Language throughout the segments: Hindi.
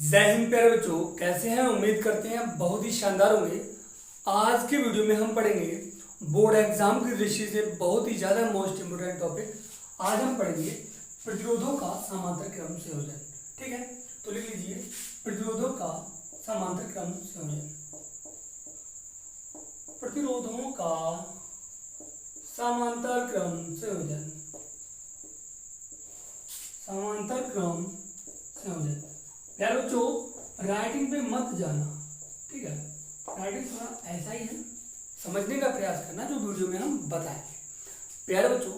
जय हिंद प्यारे बच्चों, कैसे हैं? उम्मीद करते हैं बहुत ही शानदार होंगे। आज के वीडियो में हम पढ़ेंगे बोर्ड एग्जाम की दृष्टि से बहुत ही ज्यादा मोस्ट इम्पोर्टेंट टॉपिक। आज हम पढ़ेंगे प्रतिरोधों का समांतर क्रम संयोजन। ठीक है, तो लिख लीजिए प्रतिरोधों का समांतर क्रम संयोजन। प्रतिरोधों का समांतर क्रम संयोजन। समांतर क्रम संयोजन। यार बच्चों, राइटिंग पे मत जाना, ठीक है? राइटिंग थोड़ा ऐसा ही है, समझने का प्रयास करना जो वीडियो में हम बताएंगे। प्यारे बच्चों,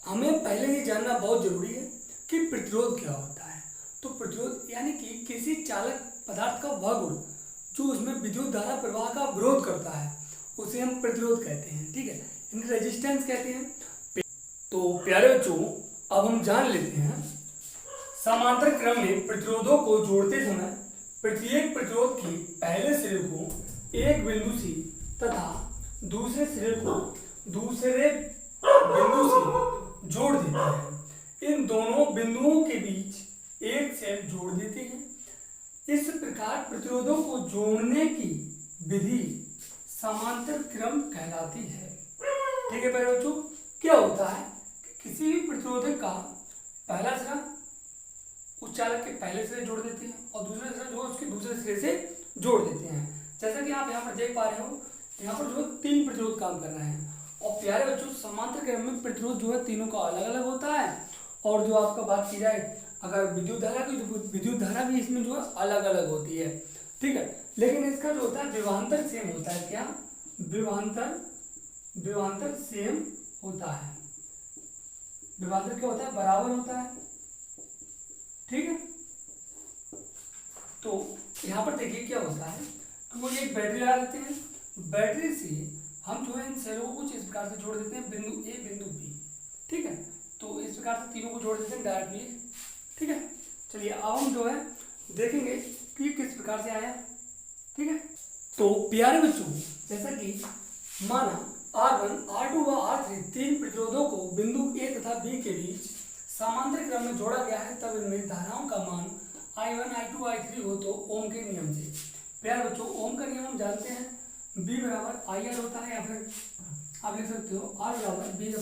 हमें पहले ये जानना बहुत जरूरी है कि प्रतिरोध क्या होता है। तो प्रतिरोध यानी कि किसी चालक पदार्थ का वह गुण जो उसमें विद्युत धारा प्रवाह का विरोध करता है, उसे हम प्रतिरोध कहते हैं। ठीक है, इनको रेजिस्टेंस कहते हैं। तो प्यारे बच्चों, अब हम जान लेते हैं समांतर क्रम में प्रतिरोधों को जोड़ते समय प्रत्येक प्रतिरोध के पहले सिरे को एक बिंदु से तथा दूसरे सिरे को दूसरे बिंदु से जोड़ देते हैं। इन दोनों बिंदुओं के बीच एक सेल जोड़ देते हैं। इस प्रकार प्रतिरोधों को जोड़ने की विधि समांतर क्रम कहलाती है। ठीक है प्यारे बच्चों, क्या होता है कि किसी भी प्रतिरोधक का पहला सिरा उस चालक के पहले सिरे जोड़ देते हैं और दूसरा सिरा जो है उसके दूसरे सिरे से जोड़ देते हैं। जैसा कि आप यहाँ पर देख पा रहे हो, यहाँ पर जो है तीन प्रतिरोध काम कर रहे हैं। और प्यारे बच्चों, समांतर क्रम में प्रतिरोध जो है तीनों का अलग अलग होता है। और जो आपका बात की जाए अगर विद्युत धारा की, तो विद्युत धारा भी इसमें जो है अलग अलग होती है। ठीक है, लेकिन इसका जो होता है विभवांतर सेम होता है। क्या विभवांतर सेम होता है। विभवांतर क्या होता है? बराबर होता है। ठीक है, तो यहाँ पर देखिए क्या होता है कि वो एक बैटरी लगा देते हैं। बैटरी से हम जो है इन सेलों को कुछ इस प्रकार से जोड़ देते हैं, बिंदु ए बिंदु बी। ठीक है, तो इस प्रकार से तीनों को जोड़ देते हैं डायरेक्टली। ठीक है, चलिए अब हम जो है देखेंगे कि किस प्रकार से आया। ठीक है, तो प्यारे बच्चों, जैसा कि माना R1, R2 व R3 तीन प्रतिरोधों को बिंदु ए तथा बी के बीच समांतर क्रम में जोड़ा गया है, तब इनमें धाराओं का मान I1, I2, I3 हो तो ओम के नियम से। प्यारे बच्चों, ओम का नियम हम जानते हैं, B बराबर IR होता है, या फिर आप लिख सकते हो R बराबर B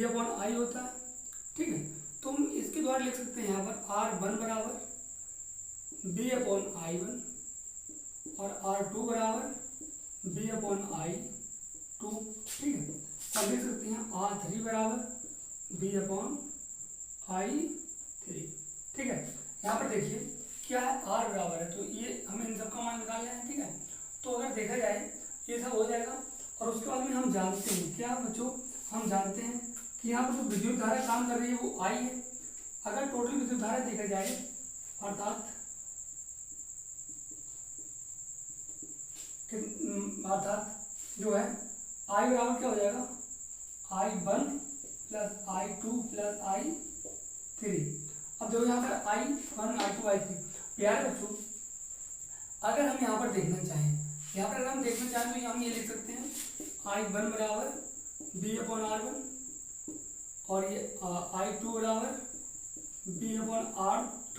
अपॉन I होता है। ठीक है, तो हम इसके द्वारा लिख सकते हैं यहाँ पर R1 बराबर B अपॉन I1 और R2 बराबर B अपॉन I2। ठीक है, अब लिख सकते हैं R3 बराबर B अपॉन I3। ठीक है, यहाँ पर देखिए क्या है, R बराबर है, तो ये हमें इन सबका मान निकालना है। ठीक है, तो अगर देखा जाए ये सब हो जाएगा। और उसके बाद में हम जानते हैं क्या बच्चों, हम जानते हैं कि यहाँ पर जो विद्युत धारा काम कर रही है वो I है। अगर टोटल विद्युत धारा देखा जाए अर्थात जो है I बराबर क्या हो जाएगा, I1 plus I2 plus I3। अब देखो यहाँ पर I1, I2, I3। प्यारे बच्चों, अगर हम यहाँ पर देखना चाहें, यहाँ पर अगर हम देखना चाहें तो हम ये लिख सकते हैं I1 बराबर B अपॉन R1 और ये I2 बराबर B अपॉन R2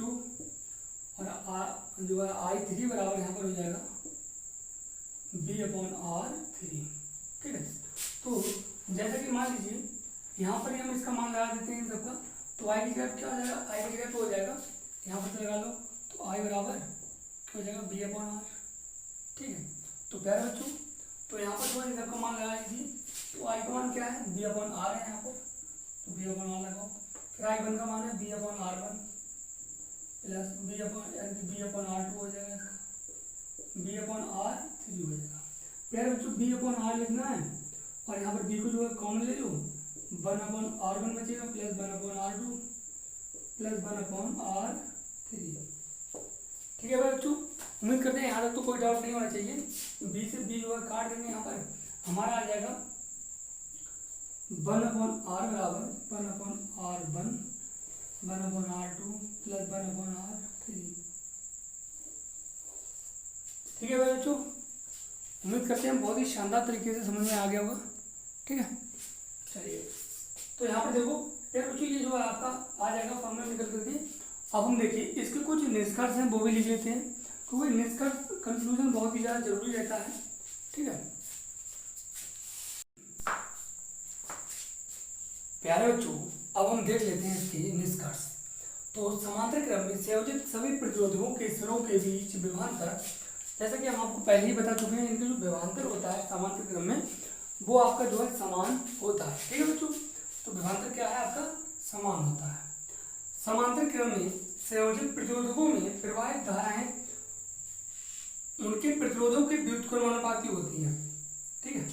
और जो है I3 बराबर यहाँ पर हो जाएगा B अपॉन R3। ठीक है, तो जैसा कि मान लीजिए यहाँ पर हम इसका मान लगा देते हैं इन सबका, तो I की जगह क्या हो जाएगा, I की जगह तो हो जाएगा, यहाँ पर लगा लो, तो I बराबर क्या हो जाएगा B अपॉन R। ठीक है, तो प्यारे बच्चों, तो यहाँ पर जो इन सबका मान लगा लीजिए, तो I का मान क्या है, B अपॉन R है यहाँ पर, तो B अपॉन R लगाओ। फिर I1 का मान है B upon R1 plus B upon R2 हो जाएगा, इसका B अपॉन R3 हो जाएगा। प्यारे बच्चों, B अपॉन R लिखना है और यहाँ पर B को जो है कॉमन ले लो, 1 अपॉन R1 बचेगा plus 1 upon R2 plus 1 upon R3। ठीक है बच्चों, उम्मीद करते हैं यहाँ तक तो कोई डाउट नहीं होना चाहिए। B से B जो है काट देंगे, यहाँ पर हमारा आ जाएगा 1 अपॉन R बराबर 1 upon R1 1 upon R2 plus 1 upon R3। ठीक है बच्चों, उम्मीद करते हैं बहुत ही शानदार तरीके से समझ में आ गया होगा। ठीक है, चलिए तो यहाँ पर देखो यार बच्चों, ये जो है आपका आ जाएगा फॉर्मूला निकल करके अब हम देखिए इसके कुछ निष्कर्ष हैं वो भी लिख लेते हैं, क्योंकि निष्कर्ष कंक्लूजन बहुत ही ज़्यादा जरूरी रहता है। ठीक है प्यारे बच्चों, अब हम देख लेते हैं इसके निष्कर्ष। तो समांतर क्रम में संयोजित सभी प्रतिरोधकों के सिरों के बीच विभवांतर, जैसा कि हम आपको पहले ही बता चुके हैं, इनका जो विभवांतर होता है समांतर क्रम में वो आपका जो है समान होता है। ठीक है बच्चों, तो विभवांतर क्या है आपका समान होता है। समांतर क्रम में संयोजित प्रतिरोधकों में प्रवाहित धाराएं उनके प्रतिरोधों के व्युत्क्रमानुपाती होती हैं। ठीक है,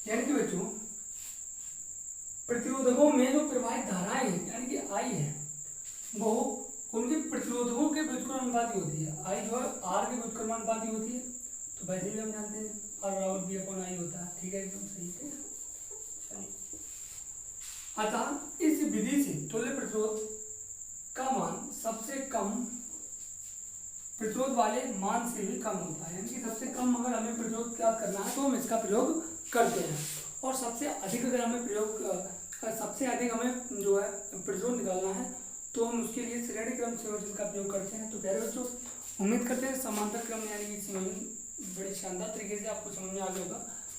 यानी कि बच्चों प्रतिरोधकों में जो प्रवाहित धाराएं हैं यानी कि आई है वो उनके प्रतिरोधकों के व्युत्क्रमानुपाती होती है। आई जो है आर के व्युत्क्रमानुपाती होती है, तो वैसे भी हम जानते हैं आर बराबर बी अपॉन आई होता है। ठीक है, एकदम सही। ठीक है, चलिए अतः इस विधि से तुल्य प्रतिरोध का मान सबसे कम प्रतिरोध वाले मान से भी कम होता है, यानी कि सबसे कम अगर हमें प्रतिरोध क्या करना है तो हम इसका प्रयोग करते हैं, और सबसे अधिक अगर हमें सबसे अधिक हमें जो है प्रतिरोध निकालना है तो हम उसके लिए श्रेणी क्रम संयोजन का प्रयोग करते हैं। तो प्यारे बच्चों, उम्मीद करते हैं समांतर क्रम यानी कि संयोजन बड़े शानदार तरीके से आपको समझ में आ गया होगा।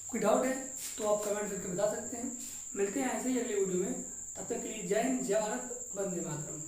कोई डाउट है तो आप कमेंट करके बता सकते हैं। मिलते हैं ऐसे ही अगले वीडियो में, तब तक के लिए जय हिंद, जय भारत, वंदे मातरम।